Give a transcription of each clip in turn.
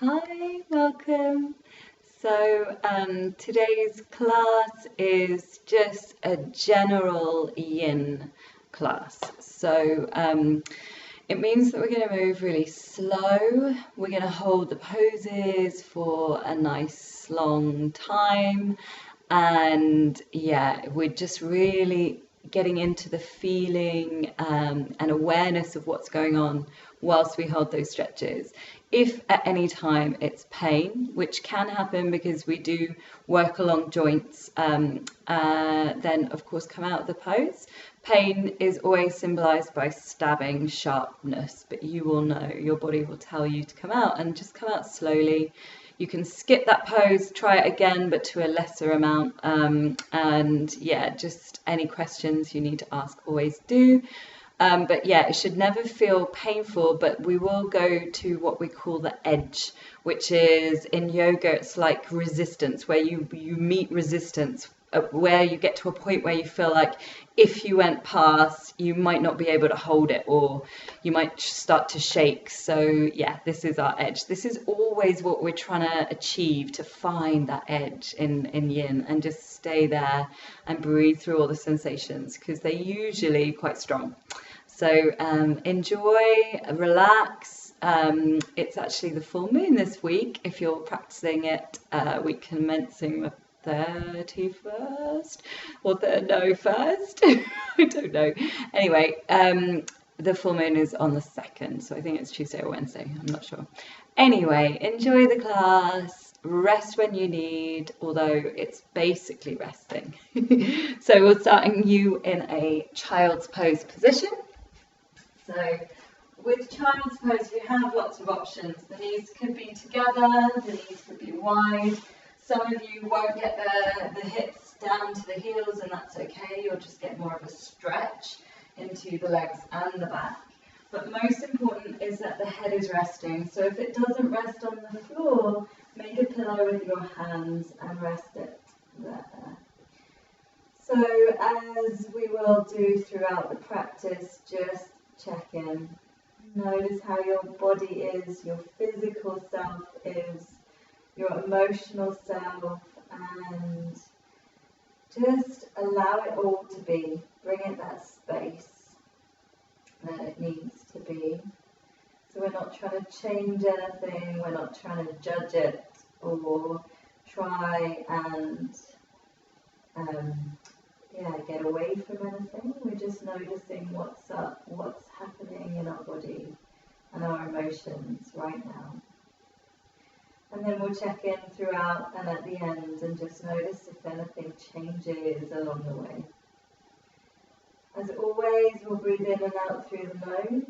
Hi, welcome. So today's class is just a general yin class. So it means that we're going to move really slow. We're going to hold the poses for a nice long time. And yeah, we're just really getting into the feeling and awareness of what's going on whilst we hold those stretches. If at any time it's pain, which can happen because we do work along joints, then of course come out of the pose. Pain is always symbolized by stabbing, sharpness, but you will know, your body will tell you to come out, and just come out slowly. You can skip that pose, try it again, but to a lesser amount. And yeah, just any questions you need to ask, always do. But yeah, it should never feel painful, but we will go to what we call the edge, which is in yoga, it's like resistance, where you meet resistance, where you get to a point where you feel like if you went past, you might not be able to hold it, or you might start to shake. So yeah, this is our edge. This is always what we're trying to achieve, to find that edge in yin, and just stay there and breathe through all the sensations, because they're usually quite strong. So enjoy, relax. It's actually the full moon this week. If you're practicing it, week commencing the 31st or first. I don't know. Anyway, the full moon is on the 2nd, so I think it's Tuesday or Wednesday. I'm not sure. Anyway, enjoy the class. Rest when you need, although it's basically resting. So we're starting you in a child's pose position. So with child's pose, you have lots of options. The knees could be together, the knees could be wide. Some of you won't get the hips down to the heels, and that's okay. You'll just get more of a stretch into the legs and the back. But most important is that the head is resting. So if it doesn't rest on the floor, make a pillow with your hands and rest it there. So as we will do throughout the practice, just check in. Notice how your body is, your physical self is, your emotional self, and just allow it all to be. Bring it that space that it needs to be. So we're not trying to change anything, we're not trying to judge it or try and get away from anything. We're just noticing what's up, what's happening in our body and our emotions right now. And then we'll check in throughout and at the end and just notice if anything changes along the way. As always, we'll breathe in and out through the nose.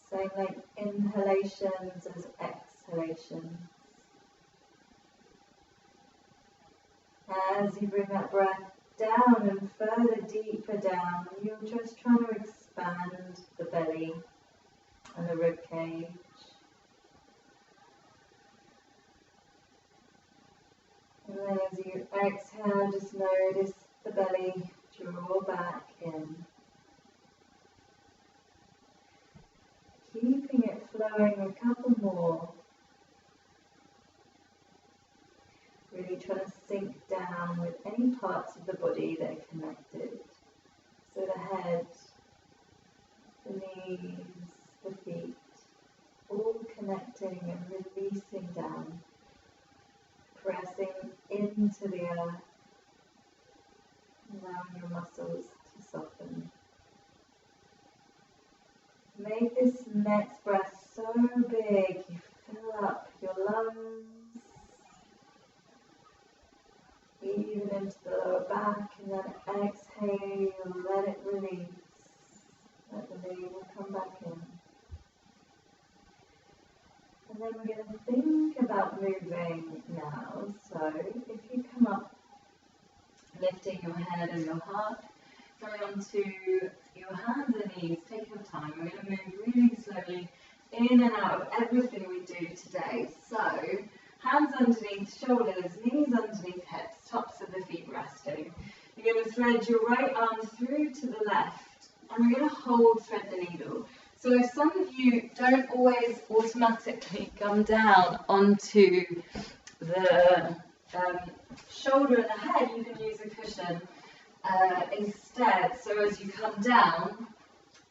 Same like inhalations as exhalations. As you bring that breath down and further deeper down, you're just trying to expand the belly and the rib cage. And then as you exhale, just notice the belly draw back in. Keeping it flowing a couple more. Really trying to sink down with any parts of the body that are connected. So the head, the knees, the feet, all connecting and releasing down. Pressing into the earth, allowing your muscles to soften. Make this next breath so big you fill up your lungs, even into the lower back, and then exhale, let it release. Let the navel come back in. And then we're going to think about moving now. So if you come up, lifting your head and your heart, going onto your hands and knees, take your time. We're going to move really slowly in and out of everything we do today. So hands underneath shoulders, knees underneath hips, tops of the feet resting. You're going to thread your right arm through to the left, and we're going to hold thread the needle. So if some of you don't always automatically come down onto the shoulder and the head, you can use a cushion instead. So as you come down,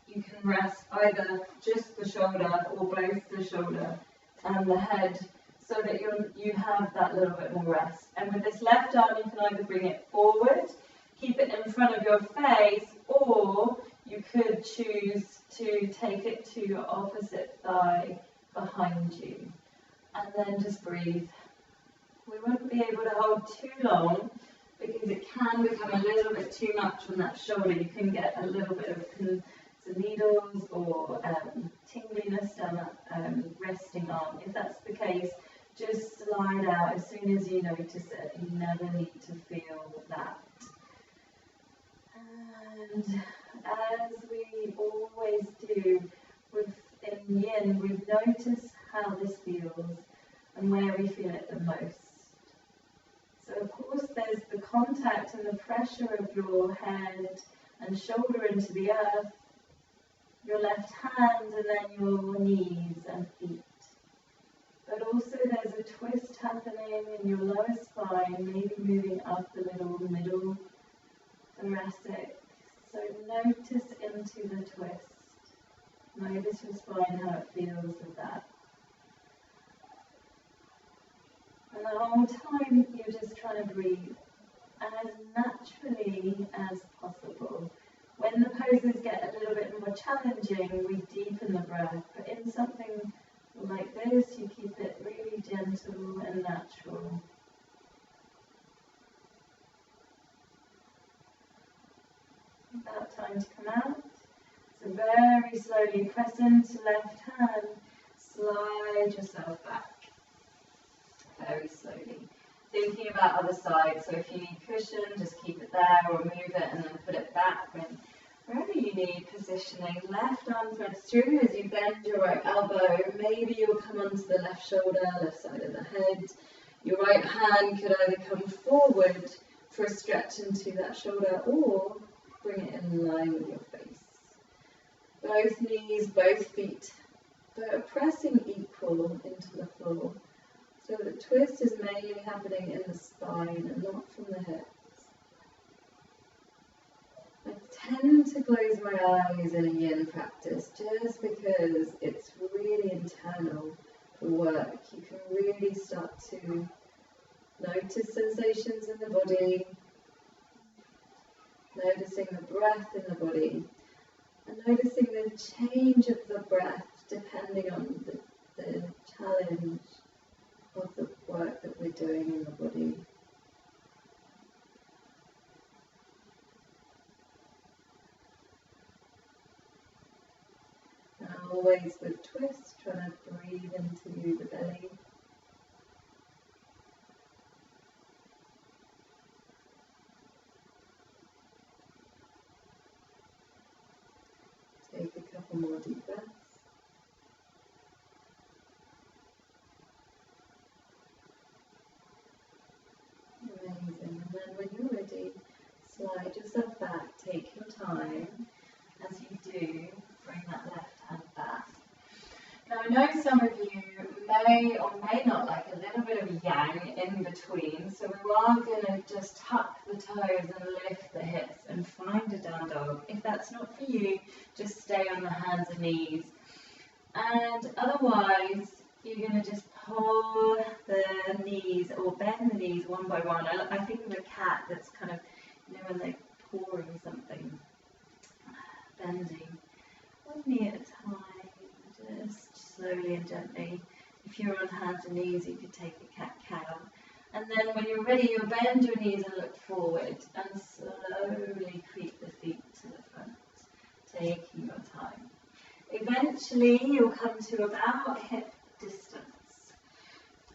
you can rest either just the shoulder or both the shoulder and the head, so that you have that little bit more rest. And with this left arm, you can either bring it forward, keep it in front of your face, or you could choose to take it to your opposite thigh behind you. And then just breathe. We won't be able to hold too long because it can become a little bit too much on that shoulder. You can get a little bit of pins and needles or tingliness down that resting arm. If that's the case, just slide out as soon as you notice it. You never need to feel that. And as we always do in yin, we've noticed how this feels and where we feel it the most. So of course there's the contact and the pressure of your head and shoulder into the earth, your left hand, and then your knees and feet. But also there's a twist happening in your lower spine, maybe moving up a little, middle, thoracic. So notice into the twist. Notice your spine, how it feels with that. And the whole time you're just trying to breathe as naturally as possible. When the poses get a little bit more challenging, we deepen the breath. But in something like this, you keep it really gentle and natural. About time to come out. So very slowly press into left hand, slide yourself back. Very slowly. Thinking about other side, so if you need cushion, just keep it there or move it and then put it back wherever you need. Positioning, left arm threads through as you bend your right elbow. Maybe you'll come onto the left shoulder, left side of the head. Your right hand could either come forward for a stretch into that shoulder or bring it in line with your face. Both knees, both feet, but are pressing equal into the floor. So the twist is mainly happening in the spine and not from the hips. I tend to close my eyes in a yin practice just because it's really internal, the work. You can really start to notice sensations in the body, noticing the breath in the body, and noticing the change of the breath depending on the challenge of the work that we're doing in the body. And always with twist, trying to breathe into the belly. Take a couple more deep breaths. Amazing. And then when you're ready, slide yourself back. Take your time. As you do, bring that left hand back. Now I know some of you may or may not like a little bit of yang in between, so we are going to just tuck the toes and lift the hips and find a down dog. If that's not for you, just stay on the hands and knees. And otherwise, you're going to just pull the knees or bend the knees one by one. I think of a cat that's kind of, when they're pouring something, bending one knee at a time, just slowly and gently. If you're on hands and knees, you could take a cat-cow. And then when you're ready, you'll bend your knees and look forward and slowly creep the feet to the front, taking your time. Eventually, you'll come to about hip distance,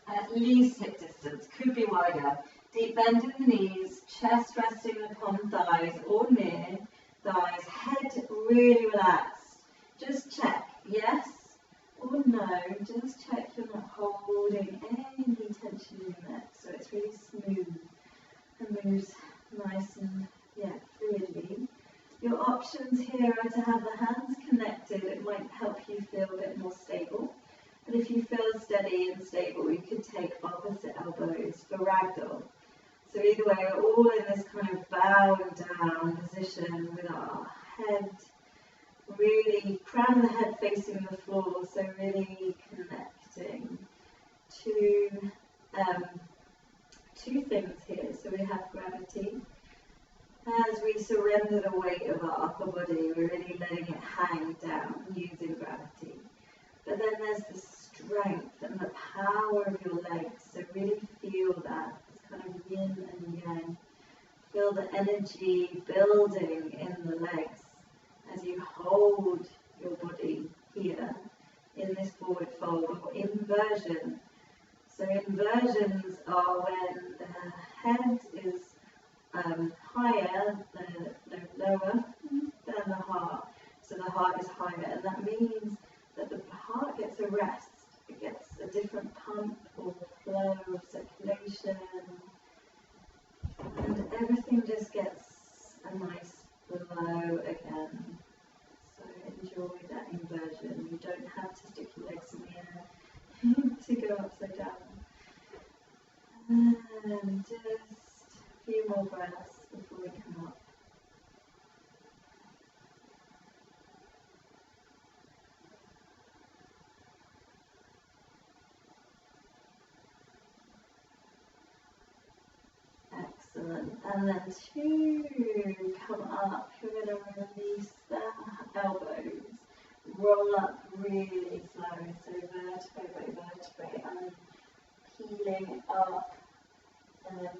at least hip distance, could be wider. Deep bend in the knees, chest resting upon thighs or near thighs, head really relaxed. Just check, yes or no, just check you're not holding any tension in your neck, so it's really smooth and moves nice and fluidly. Your options here are to have the hands connected. It might help you feel a bit stable. And if you feel steady and stable, you can take opposite elbows for ragdoll. So either way, we're all in this kind of bowed down position with our head, really crown of the head facing the floor, so really connecting to two things here. So we have gravity. As we surrender the weight of our upper body, we're really letting it hang down using gravity. But then there's the strength and the power of your legs, so really feel that. It's kind of yin and yang. Feel the energy building in the legs as you hold your body here in this forward fold or inversion. So inversions are when the head is higher, lower than the heart. So the heart is higher, and that means that the heart gets a rest. It gets a different pump or flow of circulation, and everything just gets a nice flow again. So enjoy that inversion. You don't have to stick your legs in the air to go upside down. And just a few more breaths before we come up. Excellent. And then to come up, you're going to release the elbows. Roll up really slow, so vertebrae by vertebrae, and peeling up. And then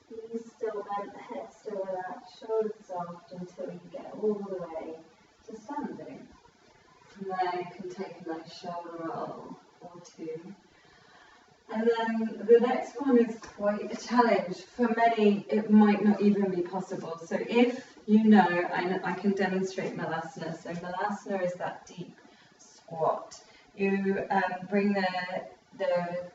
knees still bent, head still relaxed, shoulders soft until you get all the way to standing. From there you can take a nice shoulder roll or two. And then the next one is quite a challenge. For many, it might not even be possible. So if you know, I can demonstrate Malasana. So Malasana is that deep squat. You bring the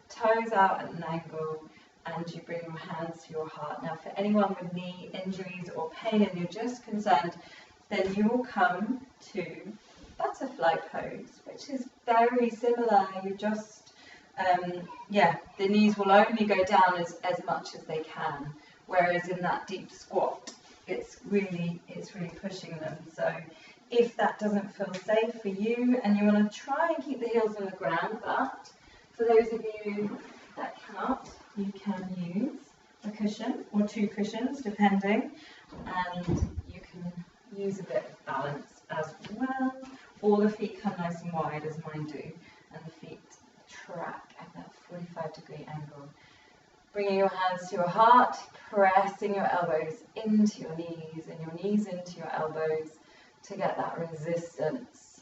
toes out at an angle, and you bring your hands to your heart. Now, for anyone with knee injuries or pain and you're just concerned, then you will come to butterfly pose, which is very similar. You just the knees will only go down as much as they can, whereas in that deep squat, it's really pushing them. So if that doesn't feel safe for you and you want to try and keep the heels on the ground, but for those of you that cannot, you can use a cushion or two cushions depending, and you can use a bit of balance as well, or the feet come nice and wide as mine do, and the feet track at that 45-degree angle. Bringing your hands to your heart, pressing your elbows into your knees and your knees into your elbows to get that resistance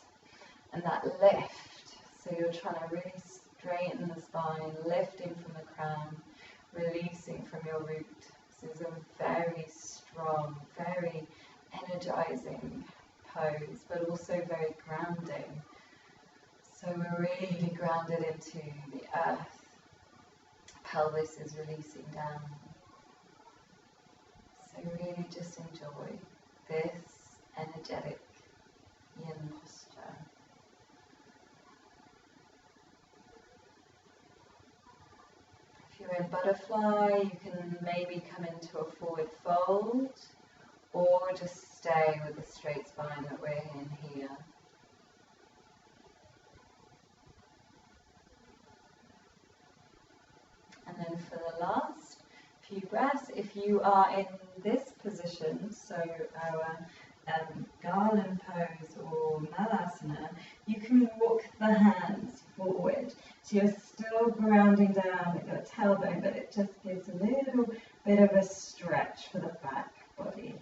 and that lift. So you're trying to really straighten the spine, lifting from the crown, releasing from your root. This is a very strong, very energizing pose, but also very grounding. So we're really grounded into the earth. Pelvis is releasing down. So really just enjoy this energetic yin posture. If you're in butterfly, you can maybe come into a forward fold, or just stay with the straight spine that we're in here. And then for the last few breaths, if you are in this position, so our Garland Pose or Malasana, you can walk the hands forward. So you're still grounding down at your tailbone, but it just gives a little bit of a stretch for the back body.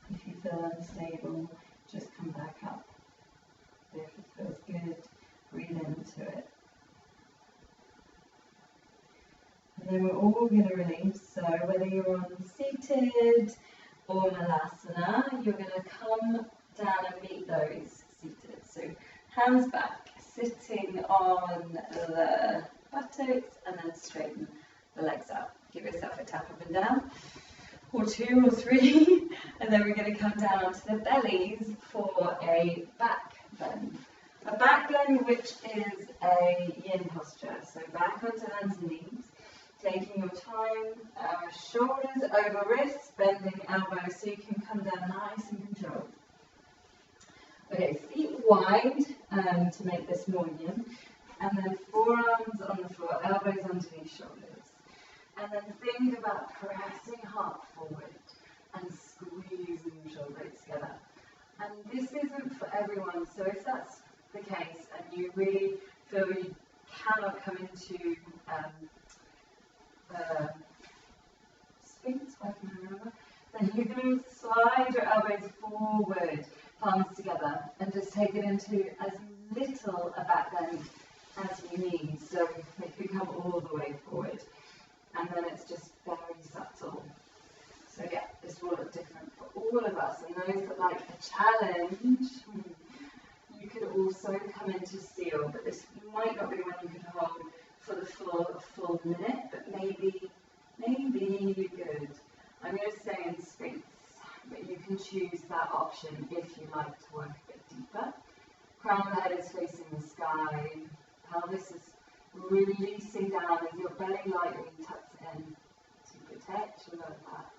If you feel unstable, just come back up. If it feels good, breathe into it. And then we're all going to release, so whether you're on seated or Malasana, you're going to come down and meet those seated. So hands back, sitting on the buttocks, and then straighten the legs out. Give yourself a tap up and down, or two or three, and then we're going to come down onto the bellies for a back bend. A back bend, which is a yin posture. So back onto hands and knees, taking your time, shoulders over wrists, bending elbows so you can come down nice and controlled. Okay, feet wide to make this more yin, and then forearms on the floor, elbows underneath shoulders. And then think about pressing heart forward and squeezing your shoulder blades together. And this isn't for everyone, so if that's the case and you really feel you cannot come into Sphinx, if I can remember, then you're going to slide your elbows forward, palms together, and just take it into as little a back bend as you need, so it can come all the way forward. And then it's just very subtle. So yeah, this will look different for all of us. And those that like a challenge, you could also come into seal, but this might not be one you could hold for the full minute, but maybe you could. I'm going to stay in Sphinx, but you can choose that option if you like to work a bit deeper. Crown of the head is facing the sky. Pelvis is releasing down as your belly lightly tucks in to protect your lower back.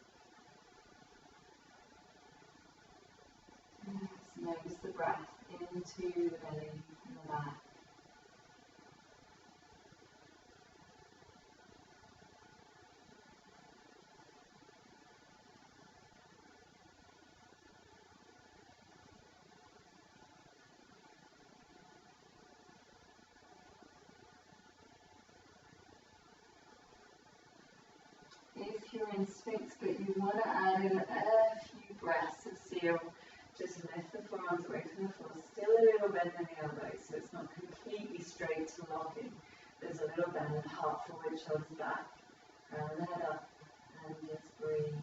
Yes, notice the breath into the belly and the back. If you're in Sphinx but you want to add in a few breaths of seal, just lift the forearms away from the floor, still a little bend in the elbows, so it's not completely straight to locking. There's a little bend, heart forward, shoulders back, round the head up, and just breathe.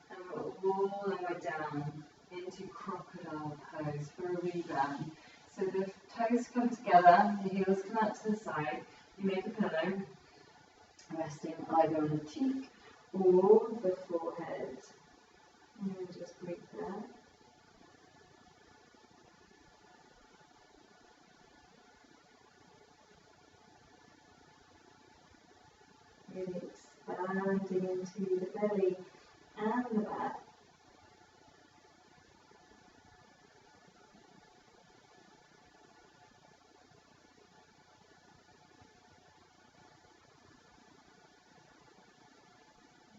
And we'll roll our way down into crocodile pose for a rebound. So the toes come together, the heels come out to the side, you make a pillow, resting either on the cheek or the forehead. And just breathe there. Really expanding into the belly and the back.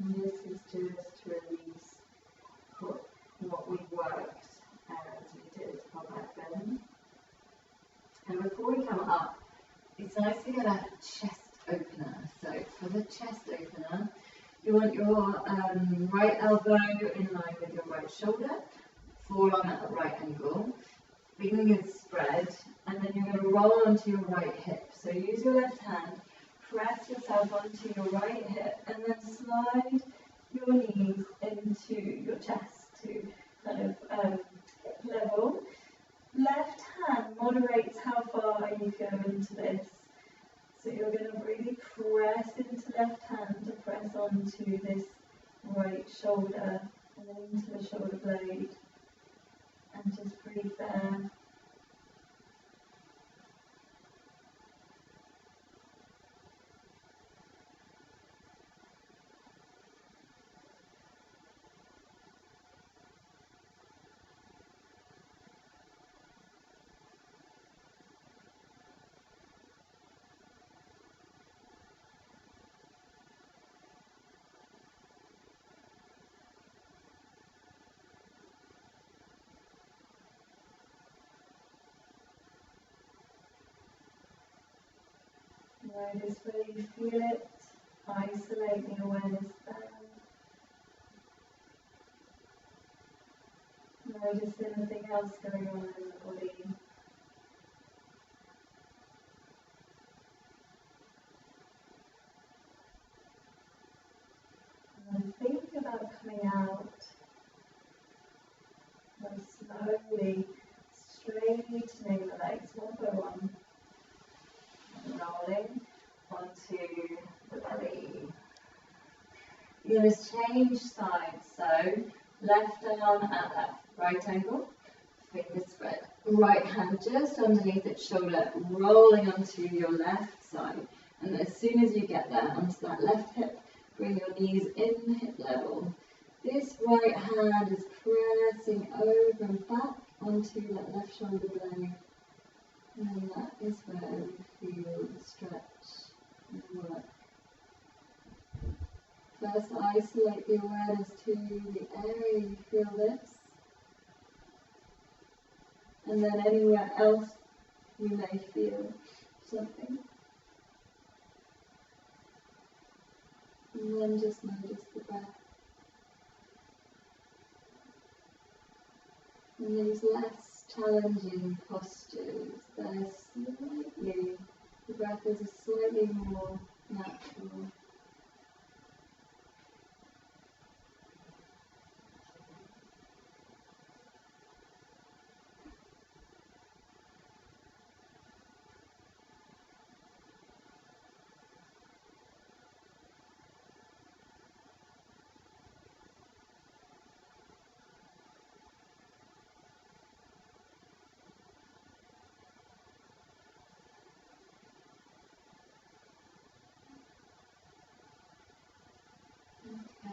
And this is just to release what we worked as we did our back bend. And before we come up, it's nice to get a chest opener. So for the chest opener, you want your right elbow in line with your right shoulder, forearm at a right angle, fingers spread, and then you're going to roll onto your right hip. So use your left hand, press yourself onto your right hip, and then slide your knees into your chest to kind of hip level. Left hand moderates how far you go into this. So you're going to really press into left hand to press onto this right shoulder and then into the shoulder blade. And just breathe there. Notice where you feel it, isolate the awareness there. Notice anything else going on in the body. And then think about coming out and slowly straightening the legs one by one. Rolling onto the belly. You're going to change sides, so left arm at that right angle, fingers spread, right hand just underneath its shoulder, rolling onto your left side. And as soon as you get there, onto that left hip, bring your knees in hip level. This right hand is pressing over and back onto that left shoulder blade. And that is where we feel the stretch and the work. First, isolate the awareness to the area you feel this. And then anywhere else you may feel something. And then just notice the breath. And these less challenging postures, they're slightly, the breath is slightly more natural.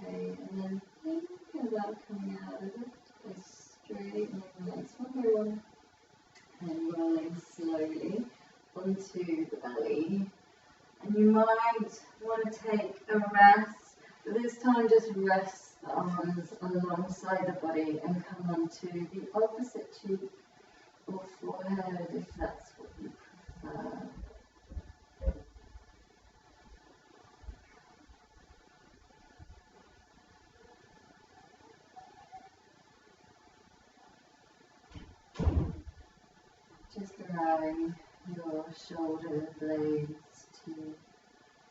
Okay, and then think about coming out of it by straightening the legs one by one and rolling slowly onto the belly. And you might want to take a rest, but this time just rest the arms alongside the body and come onto the opposite cheek or forehead if that's what you prefer. Just allowing your shoulder blades to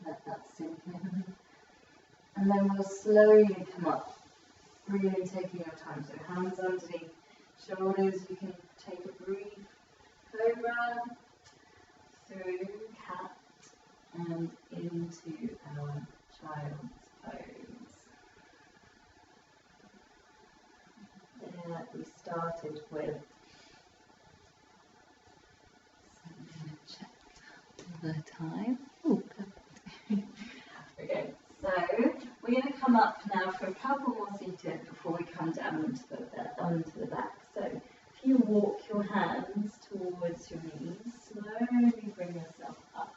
let that sink in. And then we'll slowly come up, really taking your time. So hands underneath shoulders, you can take a brief cobra through cat and into our child's pose. There we started with. The time. Ooh, okay, so we're going to come up now for a couple more seated before we come down onto the back. So if you walk your hands towards your knees, slowly bring yourself up.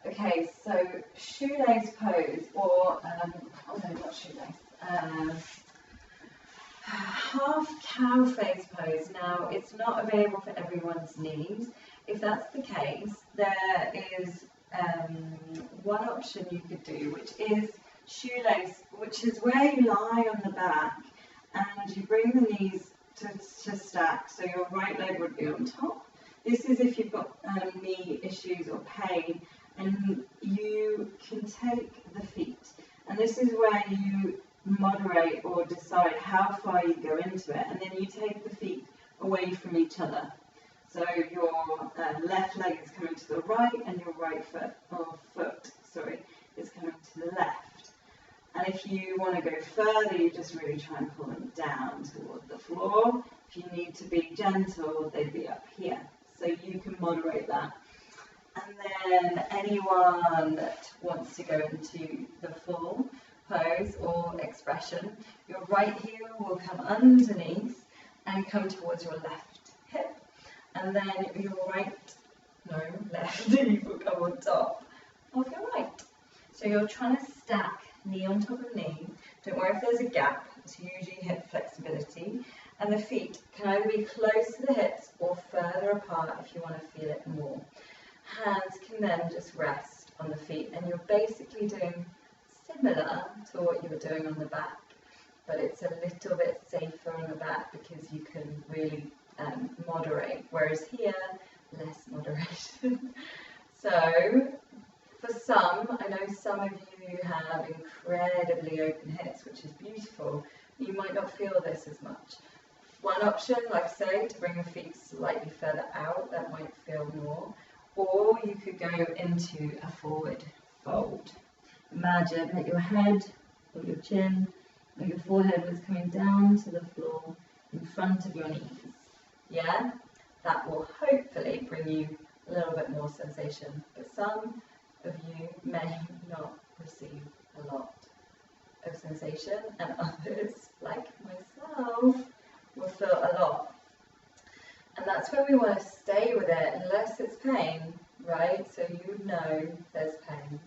Okay, so shoelace pose, or oh no, not shoelace. Half cow face pose. Now, it's not available for everyone's knees. If that's the case, there is one option you could do, which is shoelace, which is where you lie on the back and you bring the knees to stack, so your right leg would be on top. This is if you've got knee issues or pain, and you can take the feet, and this is where you moderate or decide how far you go into it, and then you take the feet away from each other. So your left leg is coming to the right and your right foot is coming to the left. And if you want to go further, you just really try and pull them down toward the floor. If you need to be gentle, they'd be up here. So you can moderate that. And then anyone that wants to go into the full pose or expression, your right heel will come underneath and come towards your left hip. And then your left knee will come on top of your right. So you're trying to stack knee on top of knee. Don't worry if there's a gap, it's usually hip flexibility. And the feet can either be close to the hips or further apart if you want to feel it more. Hands can then just rest on the feet, and you're basically doing similar to what you were doing on the back, but it's a little bit safer on the back because you can really moderate, whereas here, less moderation. So, for some, I know some of you have incredibly open hips, which is beautiful. You might not feel this as much. One option, like I say, to bring your feet slightly further out, that might feel more. Or you could go into a forward fold. Imagine that your head or your chin or your forehead was coming down to the floor in front of your knees. Yeah? That will hopefully bring you a little bit more sensation, but some of you may not receive a lot of sensation, and others, like myself, will feel a lot. And that's where we want to stay with it, unless it's pain, right? So you know there's pain.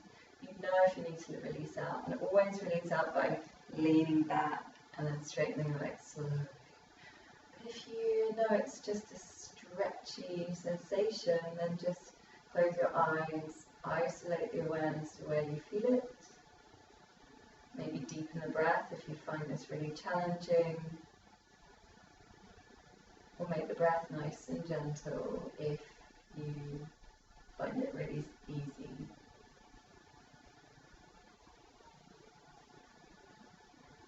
You know if you need to release out, and always release out by leaning back and then straightening the legs slowly. But if you know it's just a stretchy sensation, then just close your eyes, isolate the awareness to where you feel it. Maybe deepen the breath if you find this really challenging. Or make the breath nice and gentle if you find it really easy.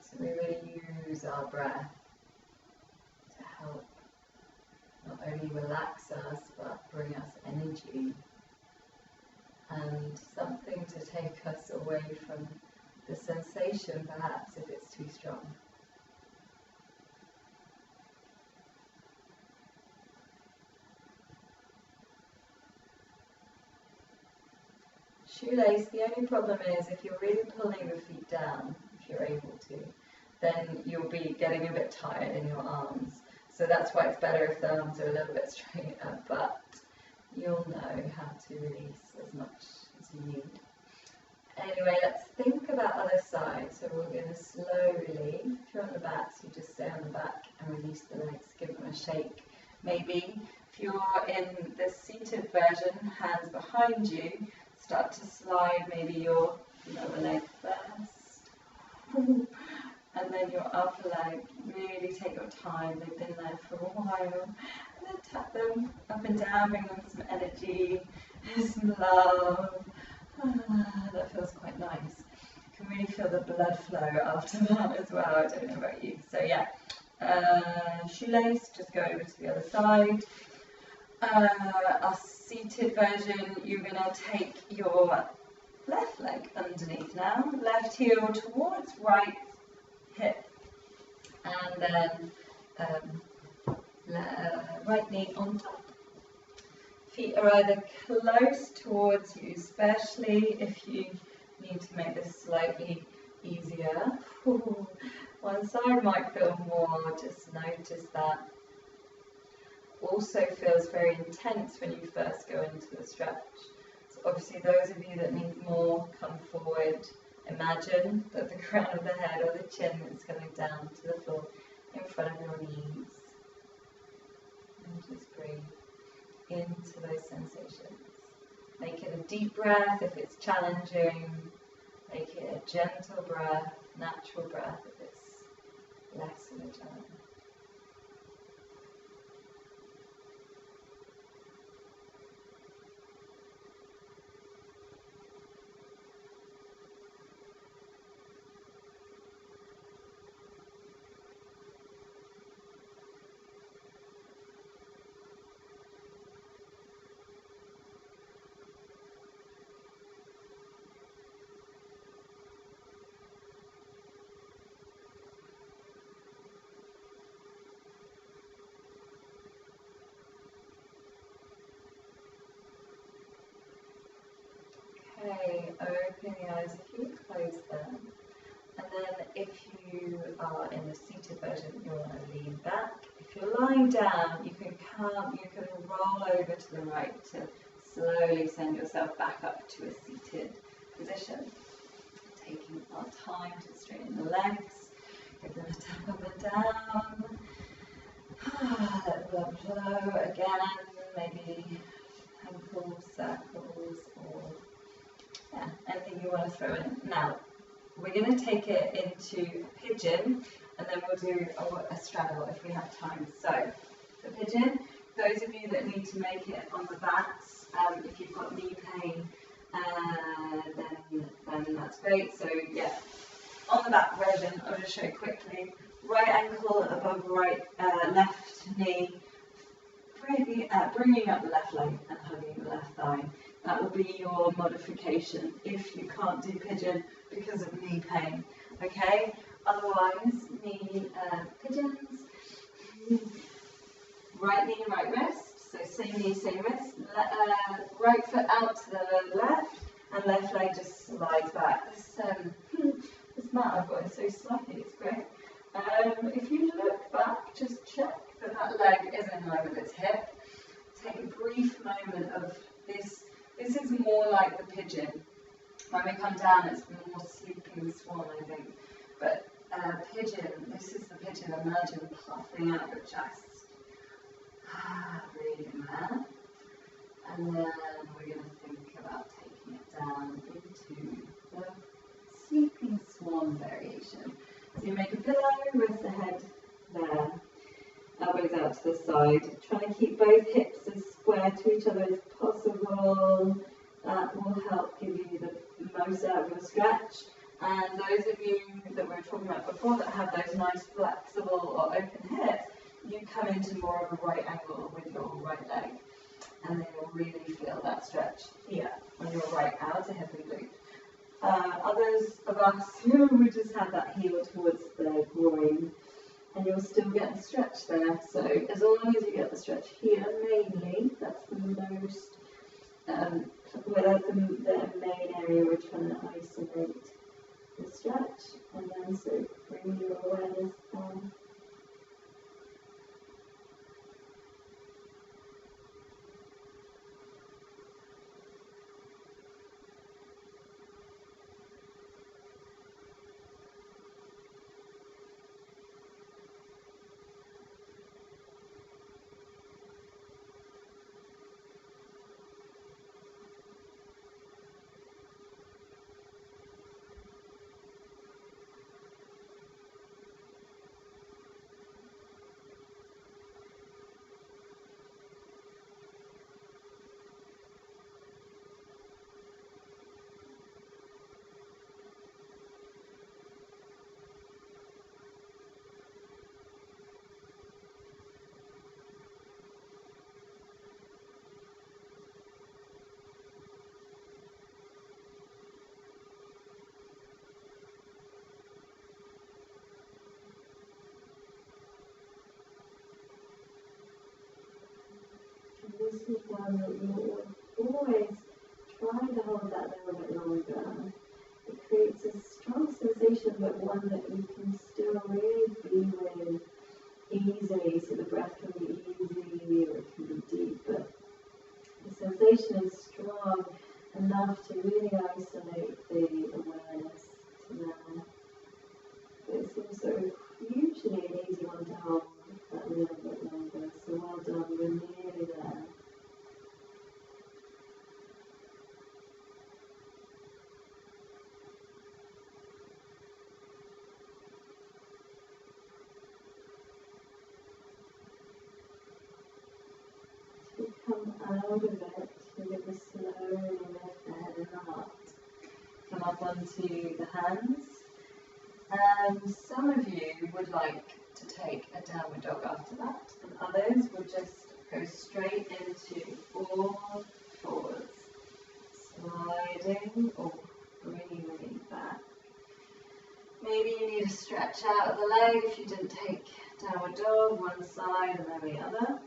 So we really use our breath to help not only relax us, but bring us energy and something to take us away from the sensation, perhaps, if it's too strong. Shoelace, the only problem is if you're really pulling the feet down, if you're able to, then you'll be getting a bit tired in your arms. So that's why it's better if the arms are a little bit straighter, but you'll know how to release as much as you need. Anyway, let's think about other side. So we're going to slowly, if you're on the back, so you just stay on the back and release the legs, give them a shake. Maybe if you're in the seated version, hands behind you, start to slide maybe your lower leg first. And then your upper leg, really take your time, they've been there for a while. And then tap them up and down, bring them some energy, some love. That feels quite nice. You can really feel the blood flow after that as well, I don't know about you. So yeah, shoelace, just go over to the other side. Our seated version, you're going to take your left leg underneath now, left heel towards right hip, and then right knee on top. Feet are either close towards you, especially if you need to make this slightly easier. One side might feel more, just notice that. Also feels very intense when you first go into the stretch. So obviously those of you that need more, come forward. Imagine that the crown of the head or the chin is coming down to the floor in front of your knees. And just breathe into those sensations. Make it a deep breath if it's challenging. Make it a gentle breath, natural breath if it's less of a challenge. Okay, open the eyes if you close them. And then if you are in the seated version, you want to lean back. If you're lying down, you can roll over to the right to slowly send yourself back up to a seated position. Taking our time to straighten the legs, give them a tap up and down. Let the blood flow again, maybe ankles, circles, or anything you want to throw in. Now, we're going to take it into pigeon, and then we'll do a straddle if we have time. So, the pigeon, those of you that need to make it on the backs, if you've got knee pain, then that's great. So, yeah, on the back version, I'll just show you quickly. Right ankle above left knee, bringing up the left leg and hugging the left thigh. That will be your modification if you can't do pigeon because of knee pain. Okay, otherwise knee pigeons. Right knee, right wrist, so same knee, same wrist. Right foot out to the left, and left leg just slides back. This mat I've got is so slippery, it's great. If you look back, just check that that leg is in line with its hip. Take a brief moment of this. This is more like the pigeon. When we come down, it's more sleeping swan, I think. But pigeon, this is the pigeon. Imagine puffing out your chest. Breathe in there. And then we're going to think about taking it down into the sleeping swan variation. So you make a pillow, rest the head there, elbows out to the side. Trying to keep both hips as square to each other as possible. That will help give you the most out of your stretch. And those of you that we were talking about before that have those nice flexible or open hips, you come into more of a right angle with your right leg. And then you'll really feel that stretch here on your right outer hip and glute. Others of us we just have that heel towards the groin, and you'll still get the stretch there. So as long as you get the stretch here, mainly, that's the most, that's the main area we're trying to isolate the stretch, and then so bring your awareness down. This is one that you always try to hold that a little bit longer. It creates a strong sensation, but one that you can still really be with easily. So the breath can be easy or it can be deep, but the sensation is strong enough to really isolate the awareness to there. But it's also usually an easy one to hold that little bit longer. So well done, we're nearly there. Come out of it, you're going to slowly lift the head and the heart. Come up onto the hands. And some of you would like to take a downward dog after that, and others would just go straight into all fours, sliding or breathing back. Maybe you need to stretch out the leg if you didn't take downward dog, one side and then the other.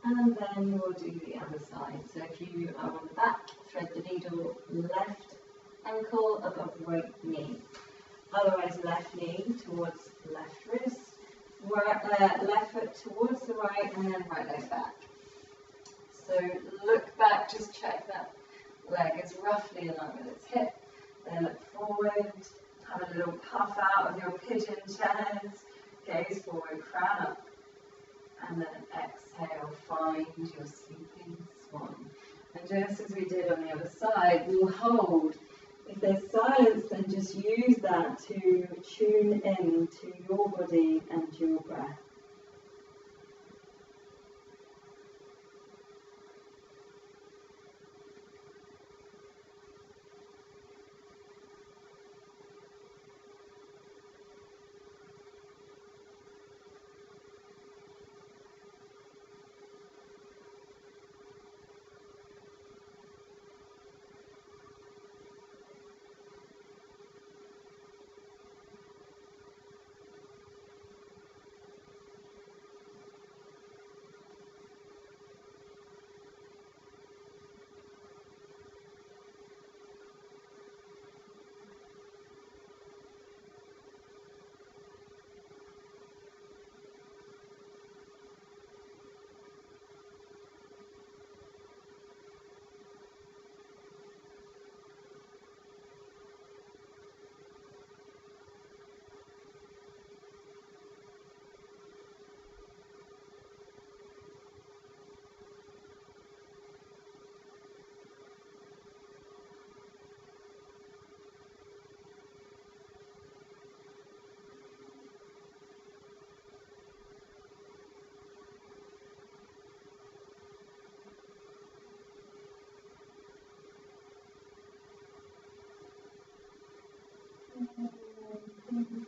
And then we'll do the other side. So if you are on the back, thread the needle left ankle above right knee. Otherwise, left knee towards left wrist, left foot towards the right, and then right leg back. So look back, just check that leg is roughly in line with its hip. Then look forward, have a little puff out of your pigeon chest, gaze forward, crown up. And then exhale, find your sleeping swan. And just as we did on the other side, we'll hold. If there's silence, then just use that to tune in to your body and your breath.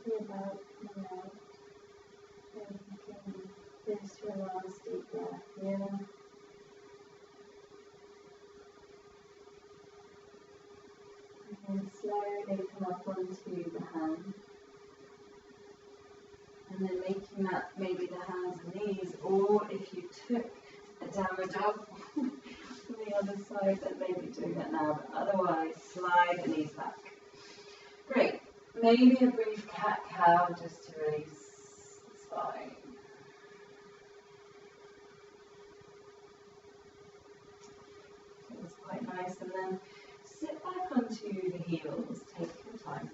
thinking about coming out, making this your last deep breath here. And then slowly come up onto the hand. And then making that maybe the hands and knees, or if you took a downward dog from the other side, then maybe doing that now, but otherwise slide the knees back. Great. Maybe a brief cat-cow just to release the spine. Feels quite nice, and then sit back onto the heels, take your time.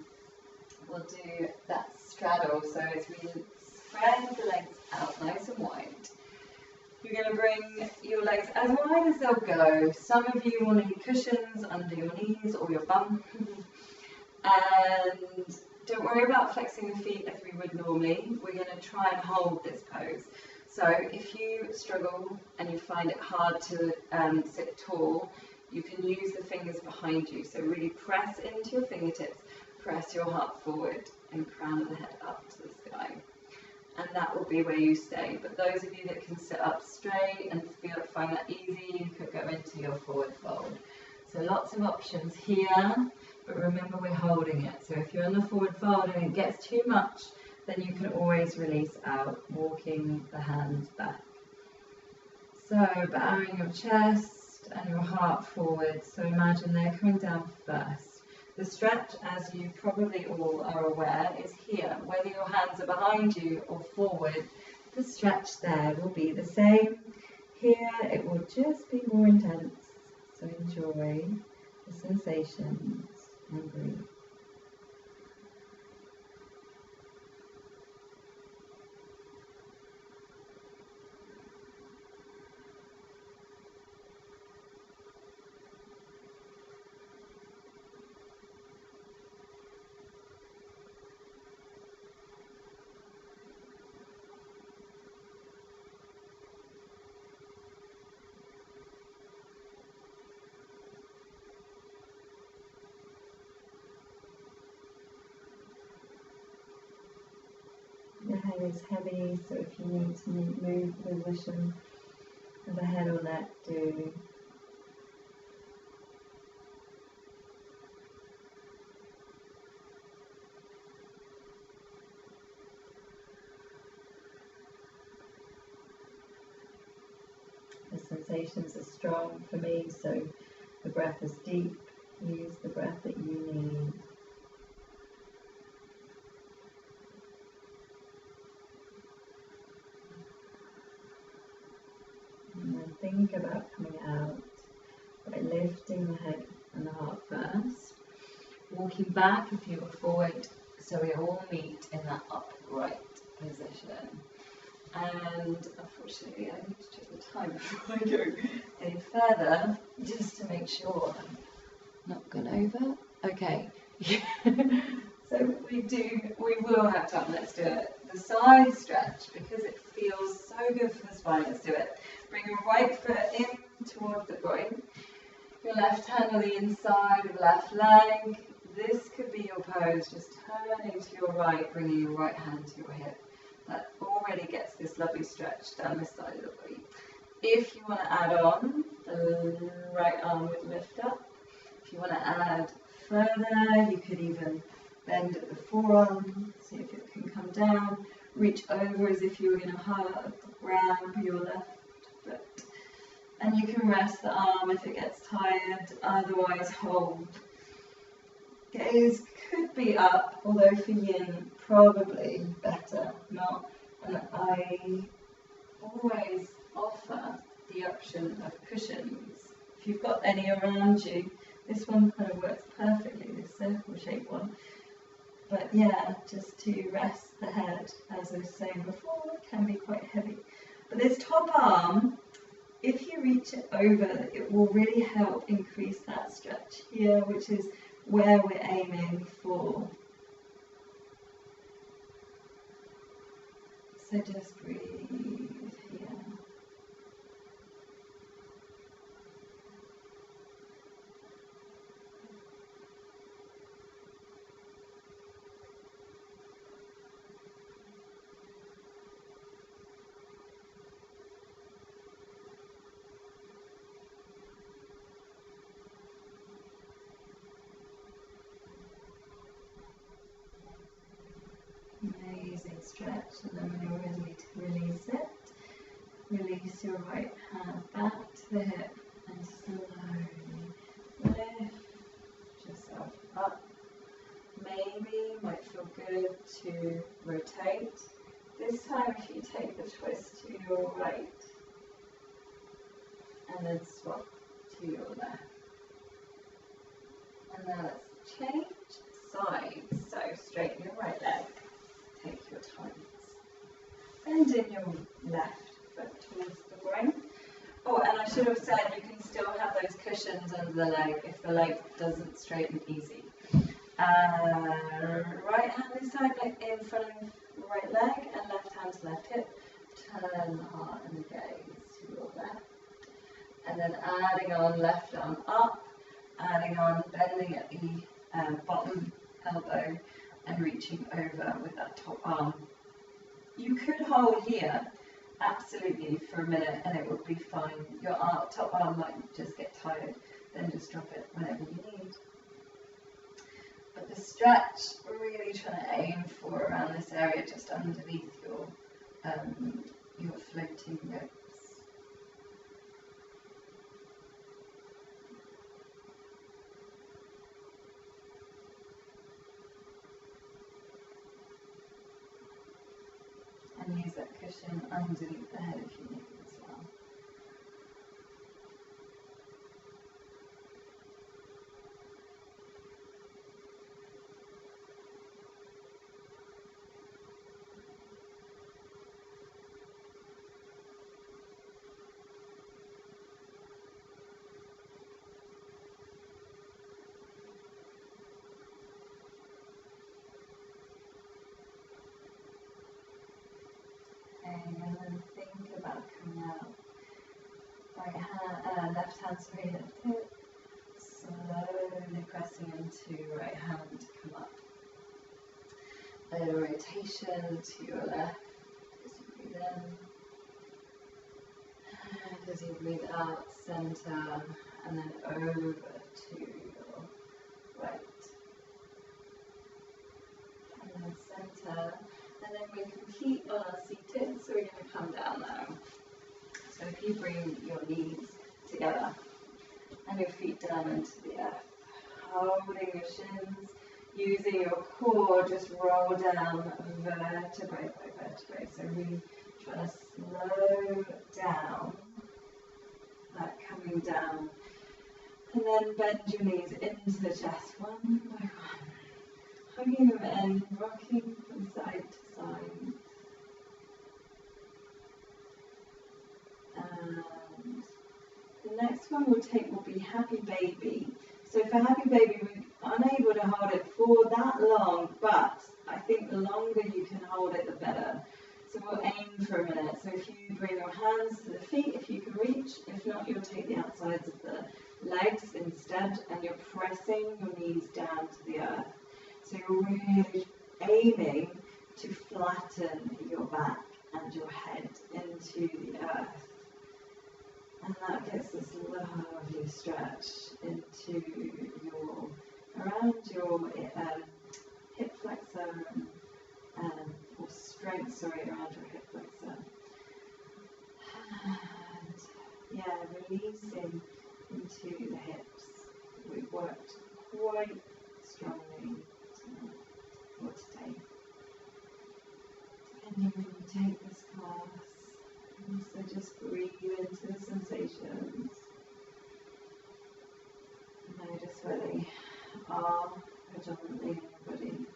We'll do that straddle, so as we spread the legs out nice and wide, you're going to bring your legs as wide as they'll go. Some of you will need cushions under your knees or your bum. And don't worry about flexing the feet as we would normally. We're going to try and hold this pose. So if you struggle and you find it hard to sit tall, you can use the fingers behind you. So really press into your fingertips, press your heart forward and crown of the head up to the sky. And that will be where you stay. But those of you that can sit up straight and find that easy, you could go into your forward fold. So lots of options here, but remember we're holding it. So if you're in the forward fold and it gets too much, then you can always release out, walking the hands back. So bowing your chest and your heart forward. So imagine they're coming down first. The stretch, as you probably all are aware, is here. Whether your hands are behind you or forward, the stretch there will be the same. Here it will just be more intense. So enjoy the sensations and breathe. The head is heavy, so if you need to move the position of the head or neck, do. The sensations are strong for me, so the breath is deep. Use the breath that you need. Think about coming out by lifting the head and the heart first, walking back if you are forward, so we all meet in that upright position. And unfortunately I need to check the time before I go any further, just to make sure I'm not gone over. Okay. So we will have time. Let's do it. The side stretch, because it feels so good for the spine. Let's do it. Bring your right foot in towards the groin. Your left hand on the inside of the left leg. This could be your pose. Just turning to your right, bringing your right hand to your hip. That already gets this lovely stretch down this side of the body. If you want to add on, the right arm would lift up. If you want to add further, you could even bend at the forearm, see if it can come down. Reach over as if you were going to grab your left foot. And you can rest the arm if it gets tired, otherwise hold. Gaze could be up, although for yin, probably better not. And I always offer the option of cushions. If you've got any around you, this one kind of works perfectly, this circle shaped one. But yeah, just to rest the head, as I was saying before, can be quite heavy. But this top arm, if you reach it over, it will really help increase that stretch here, which is where we're aiming for. So just breathe here. stretch, and then when you're ready to release it, release your right hand back to the hip and slowly lift yourself up. Maybe it might feel good to rotate. This time if you take the twist to your right and then swap to your left. And now let's change sides. So straighten your right leg, take your toes, bend in your left foot towards the ground. Oh, and I should have said you can still have those cushions under the leg if the leg doesn't straighten easy. Right hand this time in front of the right leg and left hand to left hip. Turn the heart and the gaze to your left. And then adding on left arm up, adding on bending at the bottom elbow and reaching over with that top arm. You could hold here absolutely for a minute and it would be fine. Your top arm might just get tired, then just drop it whenever you need. But the stretch, we're really trying to aim for around this area just underneath your floating ribs. And use that cushion underneath the head if you need as well. And then think about coming out. Left hand, sorry, left hip. Slowly pressing into right hand to come up. A little rotation to your left as you breathe in. And as you breathe out, center, and then over to your right. And then center. And then we're complete on our seated, so we're going to come down now. So if you bring your knees together and your feet down into the earth, holding your shins, using your core, just roll down vertebrae by vertebrae. So really trying to slow down that coming down. And then bend your knees into the chest one by one. Hugging them in, rocking from side to side. And the next one we'll take will be Happy Baby. So for Happy Baby, we're unable to hold it for that long, but I think the longer you can hold it, the better. So we'll aim for a minute. So if you bring your hands to the feet, if you can reach, if not, you'll take the outsides of the legs instead, and you're pressing your knees down to the earth. So you're really aiming to flatten your back and your head into the earth. And that gets this lovely stretch into around your hip flexor or strength, around your hip flexor. And yeah, releasing into the hips. We've worked quite strongly for today. Depending when you take this class, so just breathe into the sensations. Notice where they are predominantly in your body.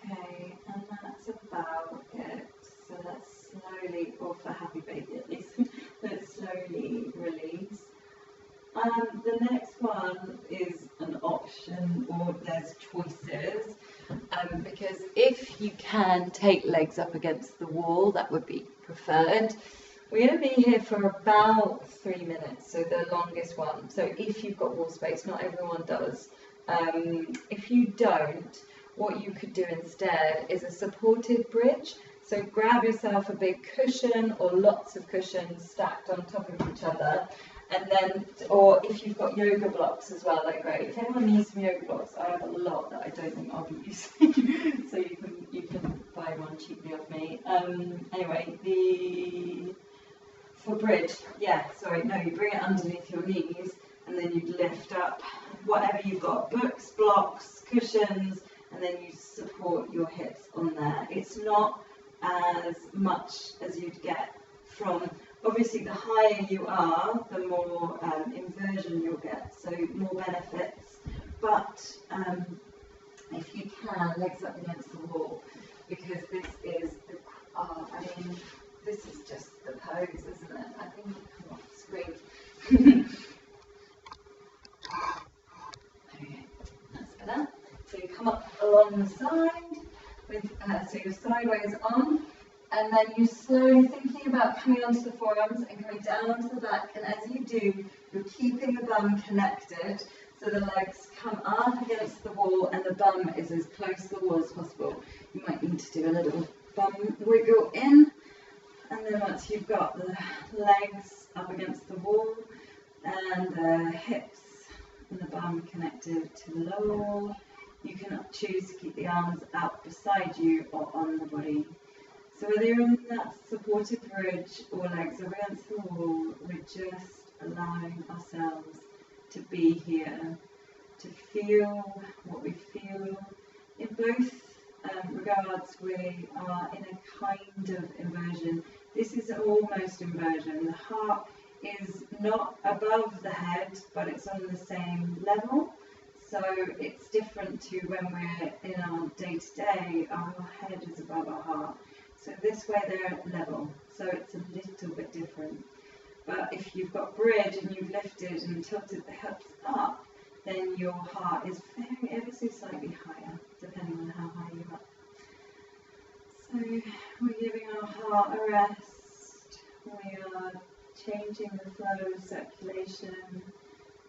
Okay, and that's about it. So let's slowly, or for Happy Baby at least, let's slowly release. The next one is an option, or there's choices, because if you can take legs up against the wall, that would be preferred. We're going to be here for about 3 minutes, so the longest one. So if you've got wall space, not everyone does. If you don't, what you could do instead is a supported bridge. So grab yourself a big cushion or lots of cushions stacked on top of each other, and then, or if you've got yoga blocks as well, they're great. If anyone needs some yoga blocks, I have a lot that I don't think I'll be using, so you can buy one cheaply off me. Anyway, for bridge, you bring it underneath your knees, and then you lift up whatever you've got, books, blocks, cushions, and then you support your hips on there. It's not as much as you'd get from, obviously the higher you are, the more inversion you'll get, so more benefits, but if you can, legs up against the wall, because this is this is just the pose, isn't it? I think it'll come off the screen. Okay, that's better. So you come up along the side, with so you're sideways on, and then you slowly thinking about coming onto the forearms and coming down onto the back, and as you do, you're keeping the bum connected, so the legs come up against the wall and the bum is as close to the wall as possible. You might need to do a little bum wiggle in, and then once you've got the legs up against the wall and the hips and the bum connected to the lower wall, you can choose to keep the arms out beside you or on the body. So whether you're in that supported bridge or legs up against the wall, we're just allowing ourselves to be here, to feel what we feel. In both regards, we are in a kind of inversion. This is almost inversion. The heart is not above the head, but it's on the same level. So it's different to when we're in our day-to-day, our head is above our heart. So this way they're level, so it's a little bit different. But if you've got bridge and you've lifted and tilted the hips up, then your heart is very ever so slightly higher, depending on how high you are. So we're giving our heart a rest. We are changing the flow of circulation,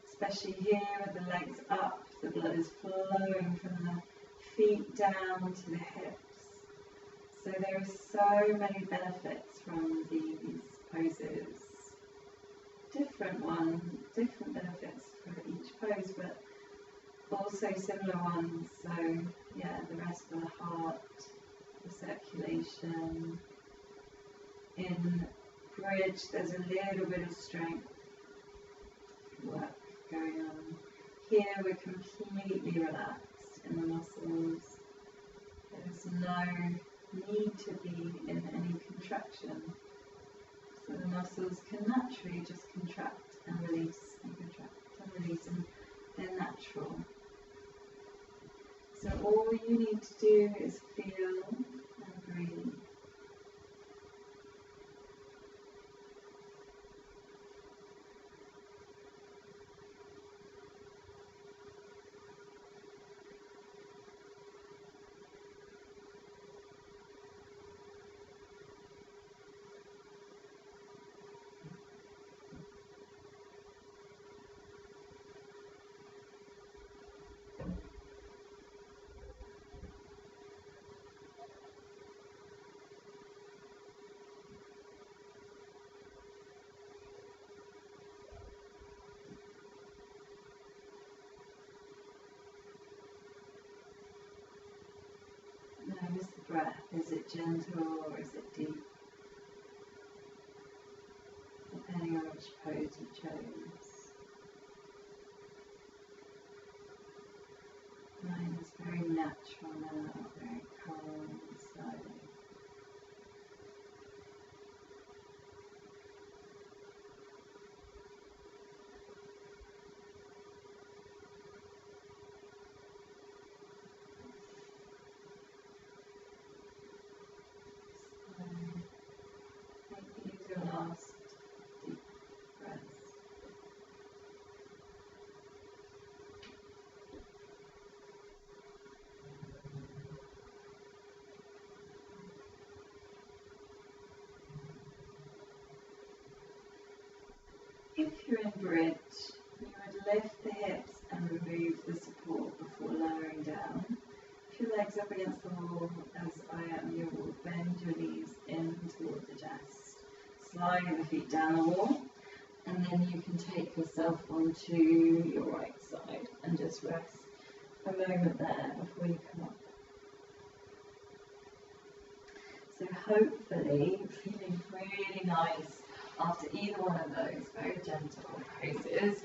especially here with the legs up. The blood is flowing from the feet down to the hips. So there are so many benefits from these poses. Different benefits for each pose, but also similar ones. So yeah, the rest of the heart, the circulation. In bridge, there's a little bit of strength work going on. Here we're completely relaxed in the muscles. There's no need to be in any contraction. So the muscles can naturally just contract and release and contract and release, and they're natural. So all you need to do is feel and breathe. Notice the breath. Is it gentle or is it deep? Depending on which pose you chose. Mine is very natural now, very calm and slow. Last deep breath. if you're in bridge, you would lift the hips and remove the support before lowering down. If your legs up against the wall, as I am, you will bend your knees in toward the chest, sliding the feet down the wall, and then you can take yourself onto your right side and just rest a moment there before you come up. So hopefully feeling really nice after either one of those very gentle poses.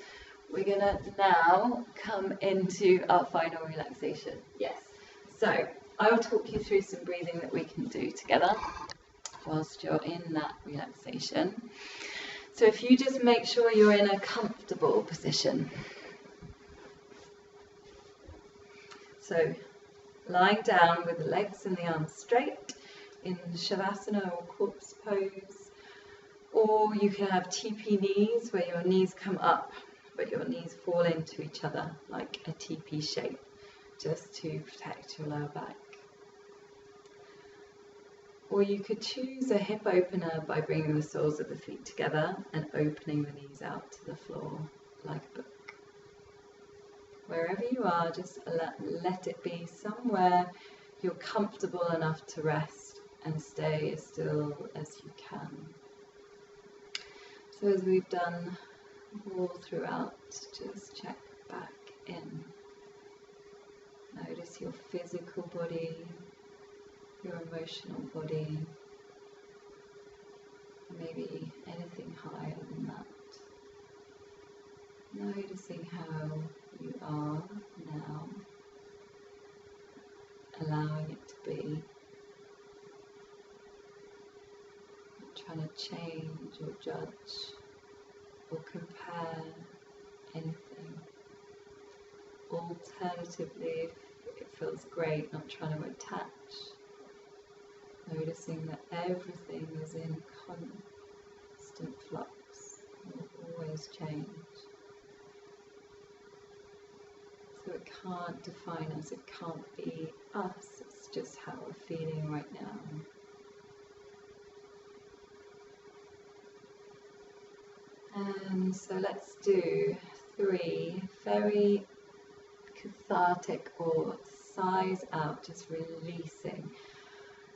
We're going to now come into our final relaxation. Yes. So I will talk you through some breathing that we can do together whilst you're in that relaxation. So if you just make sure you're in a comfortable position. So lying down with the legs and the arms straight in Shavasana or corpse pose, or you can have TP knees where your knees come up but your knees fall into each other like a TP shape, just to protect your lower back. Or you could choose a hip opener by bringing the soles of the feet together and opening the knees out to the floor like a book. Wherever you are, just let it be somewhere you're comfortable enough to rest and stay as still as you can. So as we've done all throughout, just check back in. Notice your physical body, your emotional body, maybe anything higher than that. Noticing how you are now, allowing it to be, not trying to change or judge or compare anything. Alternatively, if it feels great, not trying to attach, noticing that everything is in constant flux, will always change. So it can't define us, it can't be us, it's just how we're feeling right now. And so let's do 3 very cathartic or sighs out, just releasing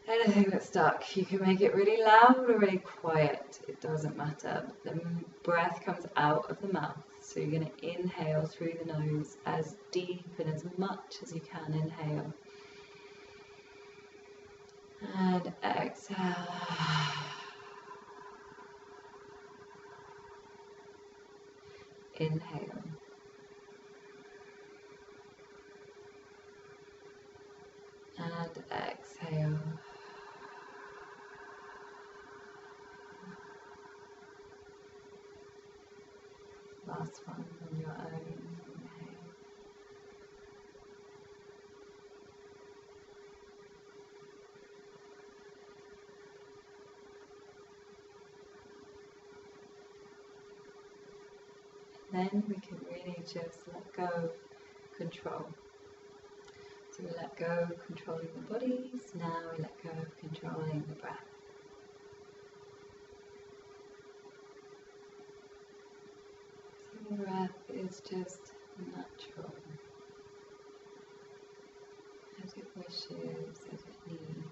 anything that's stuck. You can make it really loud or really quiet, it doesn't matter. The breath comes out of the mouth, so you're going to inhale through the nose as deep and as much as you can. Inhale and exhale. Inhale and exhale. Last one on your own. Inhale. Then we can really just let go of control. So we let go of controlling the bodies, now we let go of controlling the breath. So the breath is just natural, as it wishes, as it needs.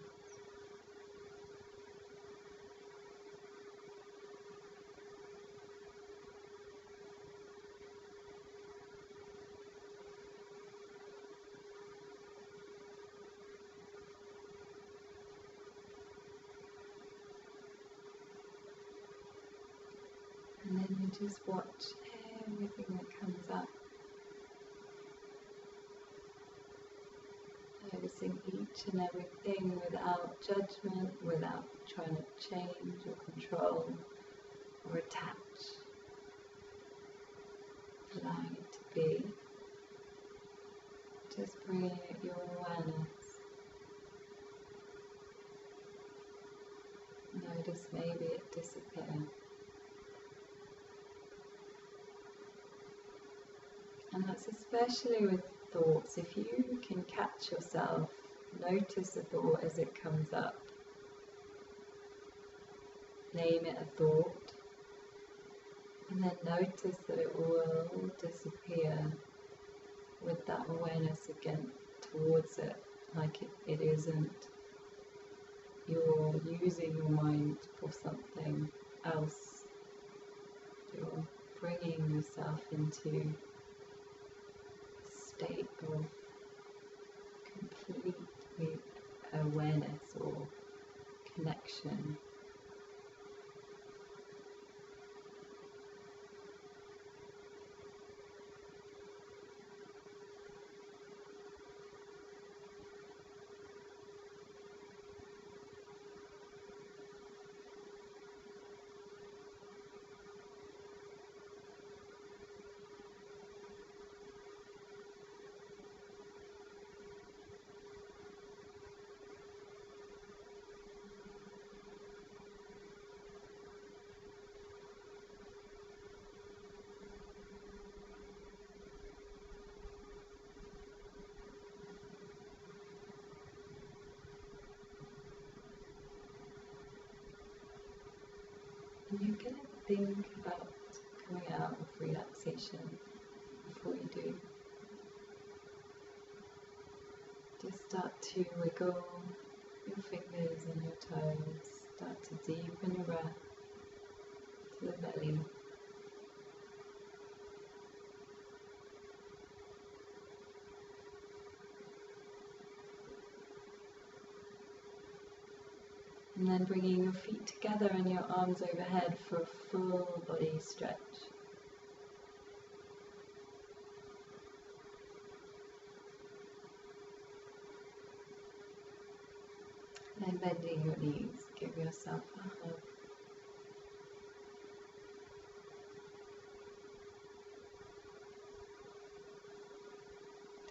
And then you just watch everything that comes up. Noticing each and everything without judgment, without trying to change or control or attach. Allowing it to be. Just bringing it your awareness. Notice maybe it disappear. And that's especially with thoughts. If you can catch yourself, notice a thought as it comes up. Name it a thought. And And then notice that it will disappear with that awareness again towards it, like it isn't. You're using your mind for something else. You're bringing yourself into a state of complete awareness or connection. And you're going to think about coming out of relaxation before you do. Just start to wiggle your fingers and your toes. Start to deepen your breath to the belly. And then bringing your feet together and your arms overhead for a full body stretch. Then bending your knees, give yourself a hug.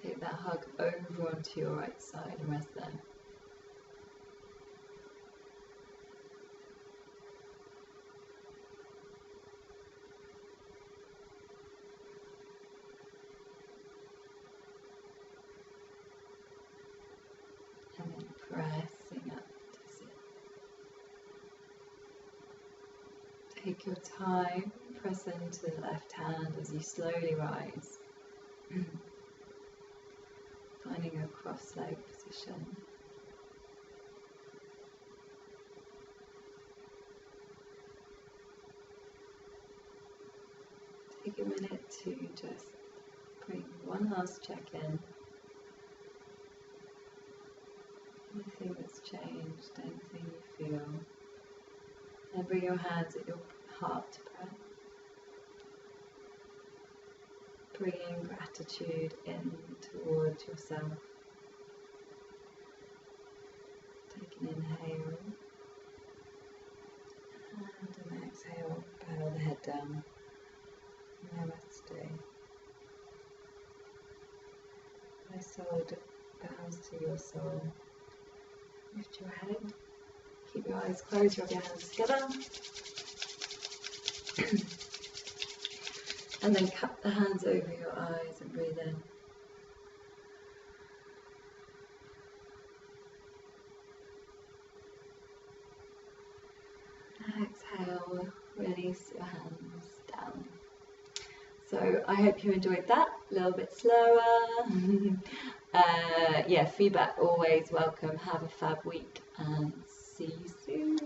Take that hug over onto your right side and rest there. And then pressing up to sit. Take your time, press into the left hand as you slowly rise. Finding a cross-leg position. Take a minute to just bring one last check-in. Anything that's changed, anything you feel. And bring your hands at your heart to prayer. Bringing gratitude in towards yourself. Take an inhale. And an exhale, bow the head down. Namaste. My soul bows to your soul. Lift your head. Keep your eyes closed, rub your hands together. And then cup the hands over your eyes and breathe in. Exhale, release your hands down. So I hope you enjoyed that, a little bit slower. Yeah, feedback always welcome. Have a fab week and see you soon.